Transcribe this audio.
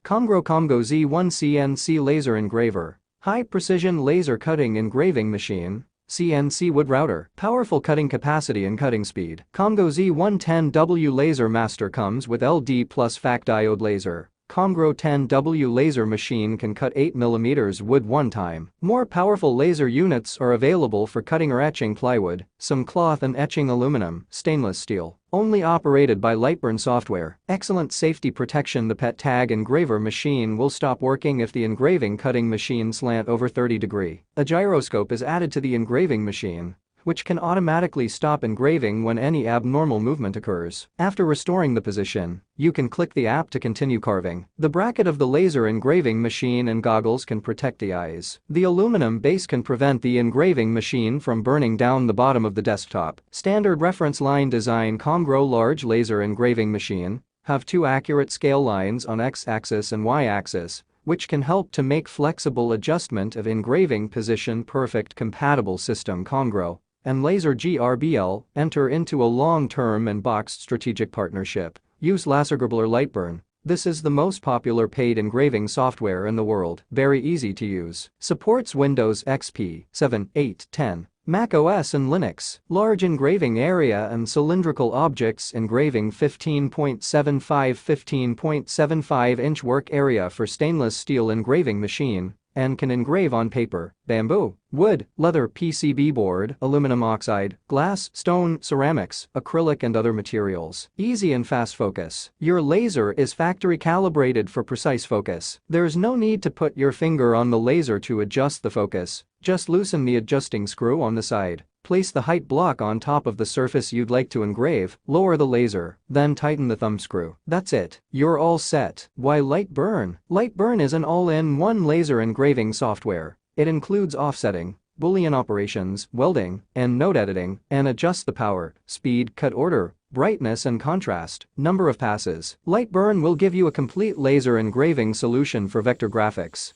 COMGROW COMGO Z1 CNC Laser Engraver. High-precision laser cutting engraving machine. CNC wood router. Powerful cutting capacity and cutting speed. COMGO Z110W Laser Master comes with LD plus FAC diode laser. COMGROW 10W laser machine can cut 8mm wood one time. More powerful laser units are available for cutting or etching plywood, some cloth and etching aluminum, stainless steel. Only operated by Lightburn software. Excellent safety protection. The PET tag engraver machine will stop working if the engraving cutting machine slant over 30 degrees. A gyroscope is added to the engraving machine, which can automatically stop engraving when any abnormal movement occurs. After restoring the position, you can click the app to continue carving. The bracket of the laser engraving machine and goggles can protect the eyes. The aluminum base can prevent the engraving machine from burning down the bottom of the desktop. Standard reference line design. COMGROW large laser engraving machine have two accurate scale lines on X-axis and Y-axis, which can help to make flexible adjustment of engraving position. Perfect compatible system. COMGROW and Laser GRBL enter into a long-term and boxed strategic partnership. Use Lasergrbler Lightburn. This is the most popular paid engraving software in the world. Very easy to use. Supports Windows XP 7, 8, 10, Mac OS and Linux. Large engraving area and cylindrical objects engraving 15.75 inch work area for stainless steel engraving machine and can engrave on paper, bamboo, wood, leather, PCB board, aluminum oxide, glass, stone, ceramics, acrylic and other materials. Easy and fast focus. Your laser is factory calibrated for precise focus. There's no need to put your finger on the laser to adjust the focus. Just loosen the adjusting screw on the side. Place the height block on top of the surface you'd like to engrave, lower the laser, then tighten the thumb screw. That's it. You're all set. Why Lightburn? Lightburn is an all-in-one laser engraving software. It includes offsetting, Boolean operations, welding, and node editing, and adjusts the power, speed, cut order, brightness and contrast, number of passes. Lightburn will give you a complete laser engraving solution for vector graphics.